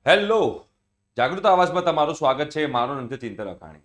Hello, જાગૃત આવાજમાં તમારું સ્વાગત છે. મારું નામ છે ચિંતન અકાણી.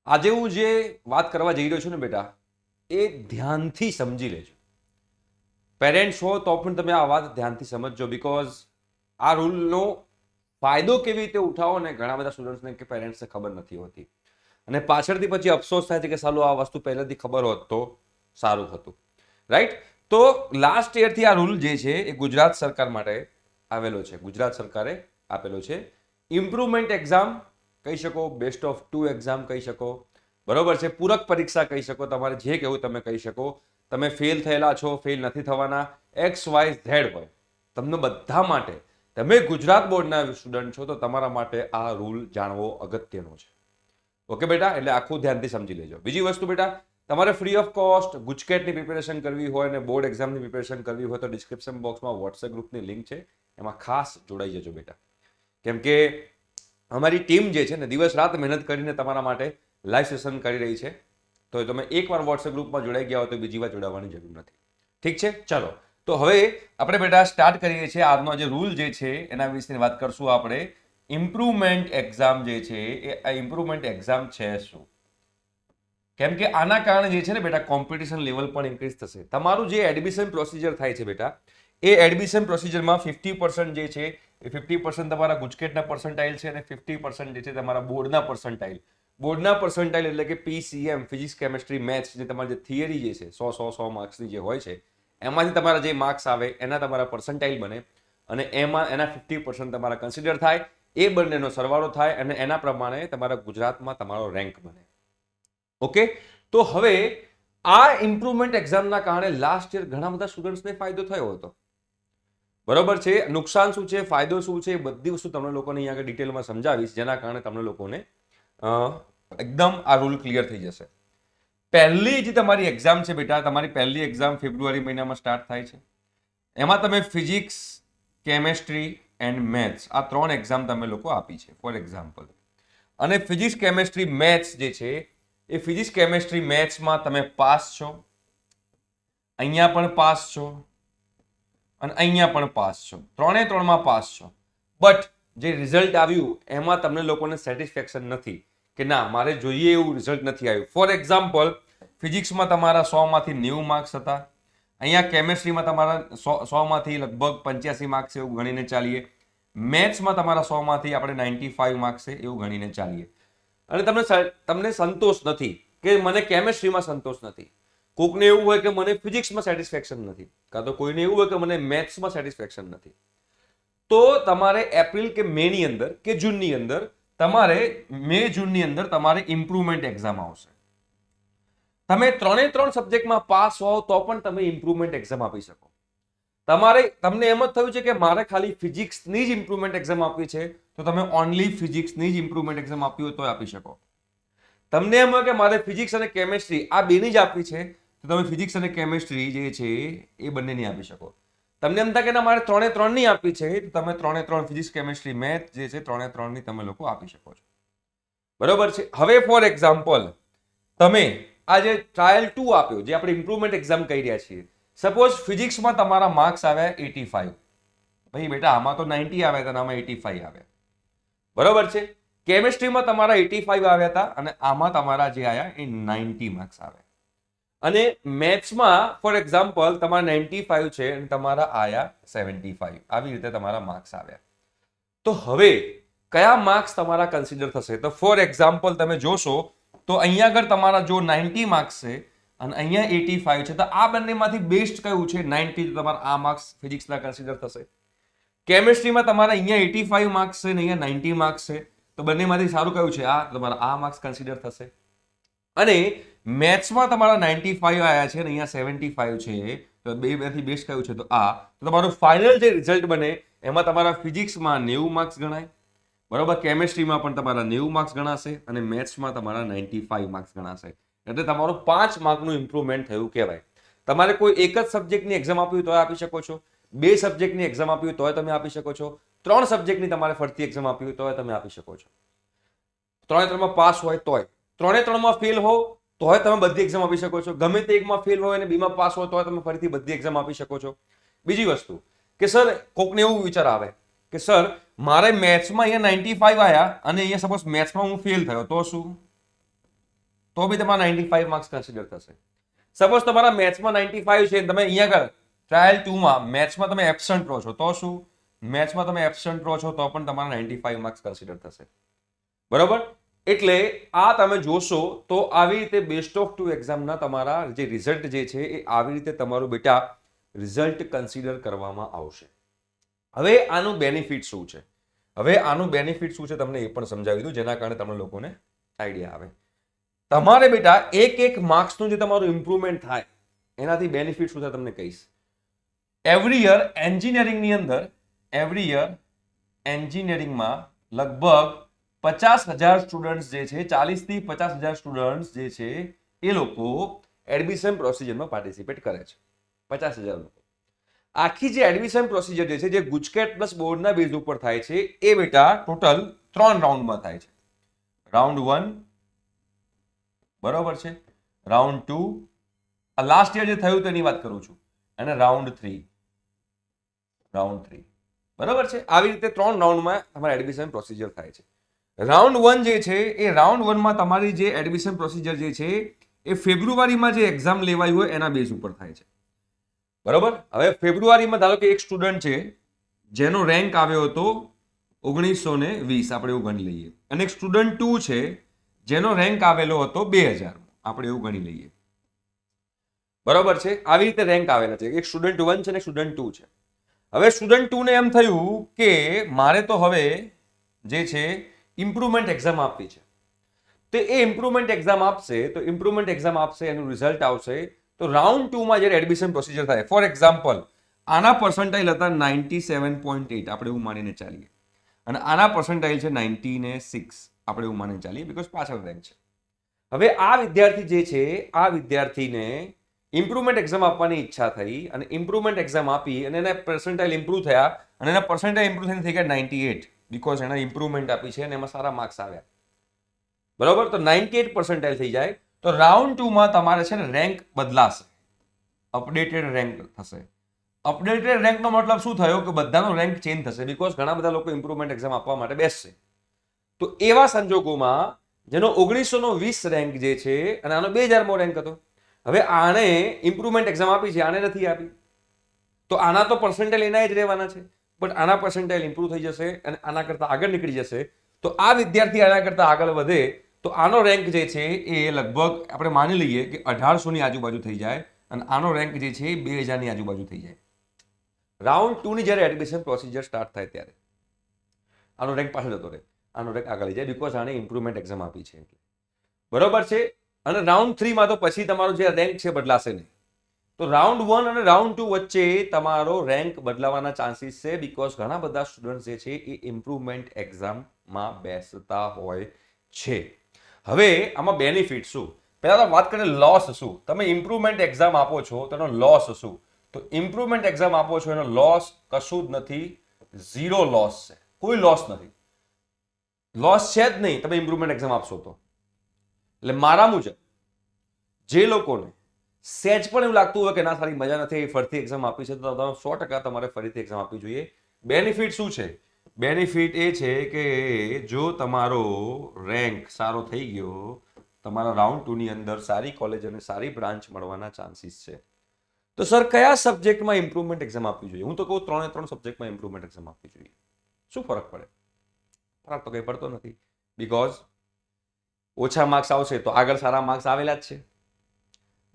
આજે હું જે વાત કરવા જઈ રહ્યો છું ને બેટા, એ ધ્યાનથી સમજી લેજો. પેરેન્ટ્સ હો તો પણ તમે આ વાત ધ્યાનથી સમજજો, બીકોઝ આ રૂલનો ફાયદો કેવી રીતે ઉઠાવો ને ઘણા બધા સ્ટુડન્ટ્સને કે પેરેન્ટ્સને ખબર નથી હોતી, અને પાછળથી પછી અફસોસ થાય છે કે સાલું આ વસ્તુ પહેલેથી ખબર હોત તો સારું હતું. રાઈટ? તો લાસ્ટ યરથી આ રૂલ જે છે એ ગુજરાત સરકાર માટે આવેલો છે. ગુજરાત સરકારે આપેલો છે. ઇમ્પ્રુવમેન્ટ એક્ઝામ કહી શકો, બેસ્ટ ઓફ 2 એક્ઝામ કહી શકો, બરોબર છે, પૂરક પરીક્ષા કહી શકો, તમારે જે કહેવું તમે કહી શકો. તમે ફેલ થયેલા છો, ફેલ નથી થવાના, એક્સ વાય ઝેડ હોય, તમને બધા માટે, તમે ગુજરાત બોર્ડના સ્ટુડન્ટ છો તો તમારા માટે આ રૂલ જાણવો અગત્યનો છે. ઓકે બેટા, એટલે આખું ધ્યાનથી સમજી લેજો. બીજી વસ્તુ બેટા, તમારે ફ્રી ઓફ કોસ્ટ ગુજકેટની પ્રિપેરેશન કરવી હોય અને બોર્ડ એક્ઝામની પ્રિપેરેશન કરવી હોય તો ડિસ્ક્રિપ્શન બોક્સમાં વોટ્સએપ ગ્રુપની લિંક છે, એમાં ખાસ જોડાઈ જજો બેટા. કેમ કે અમારી ટીમ જે છે ને દિવસ રાત મહેનત કરીને તમારા માટે લાઈવ સેશન કરી રહી છે. તો તમે એકવાર વોટ્સએપ ગ્રુપમાં જોડાઈ ગયા હોય તો બીજી વાર જોડાવાની જરૂર નથી. ઠીક છે? ચલો, તો હવે આપણે બેટા સ્ટાર્ટ કરીએ છીએ. આજનો જે રૂલ જે છે એના વિશે વાત કરશું આપણે. ઇમ્પ્રુવમેન્ટ એક્ઝામ જે છે એ આ ઇમ્પ્રુવમેન્ટ એક્ઝામ છે શું? કેમ કે આના કારણે જે છે ને બેટા કોમ્પિટિશન લેવલ પણ ઇન્ક્રીઝ થશે. તમારું જે એડમિશન પ્રોસિજર થાય છે બેટા, એ એડમિશન પ્રોસિજરમાં 50% જે છે એ 50% તમારા ગુજકેટના પર્સન્ટાઇલ છે અને 50% જે છે તમારા બોર્ડના પર્સન્ટાઇલ. બોર્ડના પર્સન્ટાઇલ એટલે કે પીસીએમ, ફિઝિક્સ, કેમેસ્ટ્રી, મેથ્સ, જે તમારી જે થિયરી જે છે 100 માર્ક્સની જે હોય છે, એમાંથી તમારા જે માર્ક્સ આવે એના તમારા પર્સન્ટાઇલ બને અને એમાં એના 50% તમારા કન્સિડર થાય. એ બંનેનો સરવાળો થાય અને એના પ્રમાણે તમારા ગુજરાતમાં તમારો રેન્ક બને. ઓકે, તો હવે આ ઇમ્પ્રુવમેન્ટ એક્ઝામના કારણે લાસ્ટ યર ઘણા બધા સ્ટુડન્ટ્સને ફાયદો થયો હતો. બરોબર છે? નુકસાન શું છે, ફાયદો શું છે, એ બધી વસ્તુ તમને લોકોને અહીંયા આગળ ડિટેલમાં સમજાવીશ, જેના કારણે તમને લોકોને એકદમ આ રૂલ ક્લિયર થઈ જશે. પહેલી જે તમારી એક્ઝામ છે બેટા, તમારી પહેલી એક્ઝામ ફેબ્રુઆરી મહિનામાં સ્ટાર્ટ થાય છે. એમાં તમે ફિઝિક્સ, કેમેસ્ટ્રી એન્ડ મેથ્સ આ 3 એક્ઝામ તમે લોકો આપી છે ફોર એક્ઝામ્પલ. અને ફિઝિક્સ, કેમેસ્ટ્રી, મેથ્સ જે છે એ ફિઝિક્સ, કેમેસ્ટ્રી, મેથ્સમાં તમે પાસ છો, અહીંયા પણ પાસ છો અને અહીંયા પણ પાસ છો. 3માં પાસ છો. બટ જે રિઝલ્ટ આવ્યું એમાં તમને લોકોને સેટિસ્ફેક્શન નથી કે ના, મારે જોઈએ એવું રિઝલ્ટ નથી આવ્યું. ફોર એક્ઝામ્પલ, ફિઝિક્સમાં તમારા 100માંથી 90 માર્ક્સ હતા. અહીંયા કેમેસ્ટ્રીમાં તમારા 100માંથી લગભગ 85 માર્ક્સ એવું ગણીને ચાલીએ. મેથ્સમાં તમારા 100માંથી આપણે 95 માર્ક્સ છે એવું ગણીને ચાલીએ. અને તમને સંતોષ નથી કે મને કેમેસ્ટ્રીમાં સંતોષ નથી, કોઈકને એવું હોય કે મને ફિઝિક્સમાં સેટિસ્ફેક્શન નથી, કાં તો કોઈને એવું હોય કે મને મેથ્સમાં સેટિસ્ફેક્શન નથી, તો તમારે એપ્રિલ કે મેની અંદર કે જૂનની અંદર જૂનની અંદર તમારે ઇમ્પ્રુવમેન્ટ એક્ઝામ આવશે. તમે 3 સબ્જેક્ટમાં પાસ હોવ તો પણ તમે ઇમ્પ્રુવમેન્ટ એક્ઝામ આપી શકો. તમને એમ જ થયું છે કે મારે ખાલી ફિઝિક્સની જ ઇમ્પ્રુવમેન્ટ એક્ઝામ આપવી છે, તો તમે ઓનલી ફિઝિક્સની જ ઇમ્પ્રુવમેન્ટ એક્ઝામ આપવી હોય તો આપી શકો. તમને એમ હોય કે મારે ફિઝિક્સ અને કેમેસ્ટ્રી આ બેની જ આપવી છે, તો તમે ફિઝિક્સ અને કેમેસ્ટ્રી જે છે એ બંનેની આપી શકો. તમને એમ થાય કે ના, મારે 3ની આપવી છે, તો તમે 3 ફિઝિક્સ, કેમેસ્ટ્રી, મેથ જે છે 3ની તમે લોકો આપી શકો છો. બરોબર છે? હવે ફોર એક્ઝામ્પલ, તમે આ જે ટ્રાયલ 2 આપ્યો, જે આપણે ઇમ્પ્રુવમેન્ટ એક્ઝામ કહી રહ્યા છીએ, સપોઝ ફિઝિક્સમાં તમારા માર્ક્સ આવ્યા 85. ભાઈ બેટા, આમાં તો 90 આવ્યા હતા અને આમાં 85 આવ્યા. બરોબર છે? કેમેસ્ટ્રીમાં તમારા 85 આવ્યા હતા અને આમાં તમારા જે આવ્યા એ 90 માર્ક્સ આવ્યા. અને મેથ્સમાં ફોર એક્ઝામ્પલ તમારા 95 છે અને તમારા આયા 75. આવી રીતે તમારા માર્ક્સ આવ્યા. તો હવે કયા માર્ક્સ તમારા કન્સિડર થશે? તો ફોર એક્ઝામ્પલ તમે જોશો તો અહીંયા આગળ તમારા જો 90 માર્ક્સ છે અને અહીંયા 85 છે, તો આ બંનેમાંથી બેસ્ટ કયું છે? 90. તો તમારા આ માર્ક્સ ફિઝિક્સના કન્સિડર થશે. કેમેસ્ટ્રીમાં તમારા અહીંયા 85 માર્ક્સ છે અને અહીંયા 90 માર્ક્સ છે, તો બંનેમાંથી સારું કયું છે? આ. તમારા આ માર્ક્સ કન્સિડર થશે. અને મેથ્સમાં તમારા 95 આવ્યા છે અને અહીંયા 75 છે, તો બેમાંથી બેસ્ટ કયું છે? તો આ. તો તમારું ફાઇનલ જે રિઝલ્ટ બને એમાં તમારા ફિઝિક્સમાં 90 માર્ક્સ ગણાય, બરોબર, કેમેસ્ટ્રીમાં પણ તમારા 90 માર્ક્સ ગણાશે અને મેથ્સમાં તમારા 95 માર્ક્સ ગણાશે. એટલે તમારું 5 માર્કનું ઇમ્પ્રુવમેન્ટ થયું કહેવાય. તમારે કોઈ એક જ સબ્જેક્ટની એક્ઝામ આપવી હોય તો આપી શકો છો, 2 સબ્જેક્ટની એક્ઝામ આપવી હોય તો તમે આપી શકો છો, 3 સબ્જેક્ટની તમારે ફરતી એક્ઝામ આપવી હોય તો તમે આપી શકો છો. 3માં પાસ હોય તોય, 3માં ફેલ હો તોય તમે બધી એક્ઝામ આપી શકો છો. ગમે તે એકમાં ફેલ હોય અને બીમાં પાસ હોય તો તમે ફરીથી બધી એક્ઝામ આપી શકો છો. બીજી વસ્તુ કે સર, કોકને એવું વિચાર આવે કે સર મારે મેથ્સમાં અહીંયા 95 આવ્યા અને અહીંયા સપોઝ મેથ્સમાં હું ફેલ થયો તો શું? તો બી તમારા 95 માર્ક્સ કન્સિડર થશે. સપોઝ તમારા મેથ્સમાં 95 છે, તમે અહીંયા ટ્રાયલ 2 માં મેથ્સમાં તમે એબસન્ટ રહો છો તો શું? મેથ્સમાં તમે એબસન્ટ રહો છો તો પણ તમારા 95 માર્ક્સ કન્સિડર થશે. બરોબર? એટલે આ તમે જોશો તો આવી રીતે બેસ્ટ ઓફ 2 એક્ઝામના તમારા જે રિઝલ્ટ જે છે એ આવી રીતે તમારું બેટા રિઝલ્ટ કન્સિડર કરવામાં આવશે. હવે આનું બેનિફિટ શું છે? તમને એ પણ સમજાવી દઉં જેના કારણે તમને લોકોને આઈડિયા આવે. તમારે બેટા એક માર્ક્સનું જે તમારું ઇમ્પ્રુવમેન્ટ થાય એનાથી બેનિફિટ શું થાય તમને કહીશ. એવરી યર એન્જિનિયરિંગમાં લગભગ 50,000 સ્ટુડન્ટ્સ જે છે, 40 થી 50,000 સ્ટુડન્ટ્સ જે છે એ લોકો એડમિશન પ્રોસિજરમાં પાર્ટિસિપેટ કરે છે. 50,000 લોકો. આખી જે એડમિશન પ્રોસિજર જે છે, જે ગુજકેટ પ્લસ બોર્ડના બેઝ ઉપર થાય છે, એ બેટા ટોટલ 3 રાઉન્ડમાં થાય છે. રાઉન્ડ 1, બરોબર છે, રાઉન્ડ 2, આ લાસ્ટ યર જે થયું તેની વાત કરું છું, અને રાઉન્ડ 3. બરોબર છે. આવી રીતે 3 રાઉન્ડમાં તમારે એડમિશન પ્રોસિજર થાય છે. રાઉન્ડ 1 જે છે એ રાઉન્ડ 1માં તમારી જે એડમિશન પ્રોસિજર જે છે એ ફેબ્રુઆરીમાં જે એક્ઝામ લેવાઈ હોય એના બેઝ ઉપર થાય છે. બરોબર? હવે ફેબ્રુઆરીમાં ધારો કે એક સ્ટુડન્ટ છે જેનો રેન્ક આવ્યો હતો 1920, આપણે એવું ગણી લઈએ, અને એક સ્ટુડન્ટ 2 છે જેનો રેન્ક આવેલો હતો 2000, આપણે એવું ગણી લઈએ. બરોબર છે? આવી રીતે રેન્ક આવેલા છે. એક સ્ટુડન્ટ 1 છે અને સ્ટુડન્ટ 2 છે. હવે સ્ટુડન્ટ 2 ને એમ થયું કે મારે તો હવે જે છે ઇમ્પ્રુવમેન્ટ એક્ઝામ આપવી છે. તો એ ઇમ્પ્રુવમેન્ટ એક્ઝામ આપશે, એનું રિઝલ્ટ આવશે. તો રાઉન્ડ 2 માં જ્યારે એડમિશન પ્રોસિજર થાય, ફોર એક્ઝામ્પલ આના પર્સન્ટાઇલ હતા 97.8, આપણે એવું માનીને ચાલીએ, અને આના પર્સન્ટાઇલ છે 96, આપણે એવું માનીને ચાલીએ, બીકોઝ પાછળ રેન્ક છે. હવે આ વિદ્યાર્થી જે છે, આ વિદ્યાર્થીને ઇમ્પ્રુવમેન્ટ એક્ઝામ આપવાની ઈચ્છા થઈ અને ઇમ્પ્રુવમેન્ટ એક્ઝામ આપી અને એના પર્સન્ટાઇલ ઇમ્પ્રુવ થયા અને એના પર્સન્ટાઇલ ઇમ્પ્રુવ થઈને થઈ ગયા 98, બીકોઝ એના ઇમ્પ્રુવમેન્ટ આપી છે અને એમાં સારા માર્ક્સ આવ્યા. બરોબર? તો 98 પર્સન્ટાઇલ થઈ જાય તો રાઉન્ડ 2 માં તમારે છે ને રેન્ક બદલાશે, અપડેટેડ રેન્ક થશે. અપડેટેડ રેન્કનો મતલબ શું થયો કે બધાનો રેન્ક ચેન્જ થશે, બીકોઝ ઘણા બધા લોકો ઇમ્પ્રુવમેન્ટ એક્ઝામ આપવા માટે બેસશે. તો એવા સંજોગોમાં જેનો 1920 રેન્ક જે છે અને આનો 2000મો રેન્ક હતો, હવે આને ઇમ્પ્રુવમેન્ટ એક્ઝામ આપી છે, આને નથી આપી, તો આના તો પર્સન્ટાઇલ એના જ રહેવાના છે, બટ આના પર્સન્ટાઇલ ઇમ્પ્રુવ થઈ જશે અને આના કરતાં આગળ નીકળી જશે. તો આ વિદ્યાર્થી આના કરતાં આગળ વધે તો આનો રેન્ક જે છે એ લગભગ આપણે માની લઈએ કે 1800ની આજુબાજુ થઈ જાય અને આનો રેન્ક જે છે એ 2000ની આજુબાજુ થઈ જાય. રાઉન્ડ 2 ની જ્યારે એડમિશન પ્રોસિજર સ્ટાર્ટ થાય ત્યારે આનો રેન્ક પાછળ જતો રહે, આનો રેન્ક આગળ લઈ જાય, બીકોઝ આને ઇમ્પ્રુવમેન્ટ એક્ઝામ આપી છે. બરોબર છે? અને રાઉન્ડ 3 માં તો પછી તમારો જે રેન્ક છે બદલાશે નહીં. તો રાઉન્ડ 1 અને રાઉન્ડ 2 વચ્ચે તમારો રેન્ક બદલાવાના ચાન્સીસ છે, બીકોઝ ઘણા બધા સ્ટુડન્ટ જે છે એ ઇમ્પ્રુવમેન્ટ એક્ઝામમાં બેસતા હોય છે. હવે આમાં બેનિફિટ શું? પહેલા તો વાત કરીએ લોસ શું. તમે ઇમ્પ્રુવમેન્ટ એક્ઝામ આપો છો તેનો લોસ શું? તો ઇમ્પ્રુવમેન્ટ એક્ઝામ આપો છો એનો લોસ કશું જ નથી, 0 લોસ છે, કોઈ લોસ નથી, લોસ છે જ નહીં તમે ઇમ્પ્રુવમેન્ટ એક્ઝામ આપશો તો. એટલે મારા મુજબ જે લોકોને સેજ પણ એવું લાગતું હોય કે ના સારી મજા નથી, ફરીથી એક્ઝામ આપી છે, તો 100% તમારે ફરીથી એક્ઝામ આપવી જોઈએ. બેનિફિટ શું છે? બેનિફિટ એ છે કે જો તમારો રેન્ક સારો થઈ ગયો, તમારા રાઉન્ડ 2 ની અંદર સારી કોલેજ અને સારી બ્રાન્ચ મળવાના ચાન્સીસ છે. તો સર કયા સબ્જેક્ટમાં ઇમ્પ્રુવમેન્ટ એક્ઝામ આપવી જોઈએ? હું તો કહું 3 સબ્જેક્ટમાં ઇમ્પ્રુવમેન્ટ એક્ઝામ આપવી જોઈએ. શું ફરક પડે? ફરક તો કંઈ પડતો નથી, બીકોઝ ઓછા માર્ક્સ આવશે તો આગળ સારા માર્ક્સ આવેલા જ છે.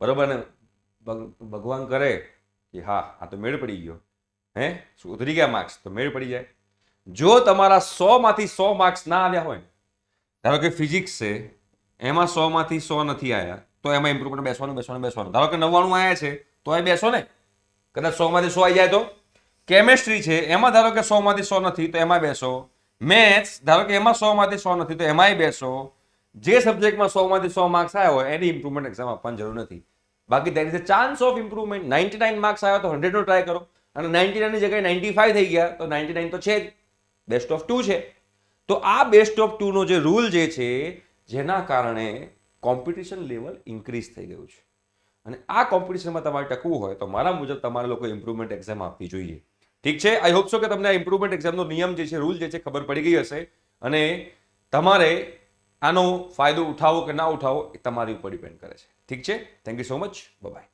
બરોબર ને? ભગવાન કરે કે હા આ તો મેળ પડી ગયો, સુધરી ગયા માર્ક્સ તો મેળ પડી જાય. જો તમારા 100માંથી 100 માર્ક્સ ના આવ્યા હોય, ધારો કે ફિઝિક્સ છે એમાં 100માંથી 100 નથી આવ્યા, તો એમાં ઇમ્પ્રુવમેન્ટ બેસવાનું. ધારો કે 99 આવ્યા છે તો એ બેસો ને, કદાચ 100માંથી 100 આવી જાય તો. કેમેસ્ટ્રી છે એમાં ધારો કે 100માંથી 100 નથી તો એમાં બેસો. મેથ્સ ધારો કે એમાં 100માંથી 100 નથી તો એમાંય બેસો. જે સબ્જેક્ટમાં 100માંથી 100 માર્ક્સ આવ્યા હોય એની ઇમ્પ્રુવમેન્ટ એક્ઝામ આપવાની જરૂર નથી. બાકી there is a chance of improvement. 99 marks આવ્યા તો 100 નો ટ્રાય કરો, અને 99 ની જગ્યાએ 95 થઈ ગયા તો 99 તો છે જ, બેસ્ટ ઓફ 2 છે. તો આ બેસ્ટ ઓફ 2 નો જે રૂલ જે છે, જેના કારણે કોમ્પિટિશન લેવલ ઇન્ક્રીઝ થઈ ગયું છે, અને આ કોમ્પિટિશનમાં તમારે ટકવું હોય તો મારા મુજબ તમારે લોકો ઇમ્પ્રુવમેન્ટ એક્ઝામ આપવી જોઈએ. ઠીક છે, આઈ હોપ સો કે તમને આ ઇમ્પ્રુવમેન્ટ એક્ઝામનો નિયમ જે છે, રૂલ જે છે, ખબર પડી ગઈ હશે અને તમારે આનો ફાયદો ઉઠાવો કે ના ઉઠાવો એ તમારી ઉપર ડિપેન્ડ કરે છે. ઠીક છે, thank you so much, by.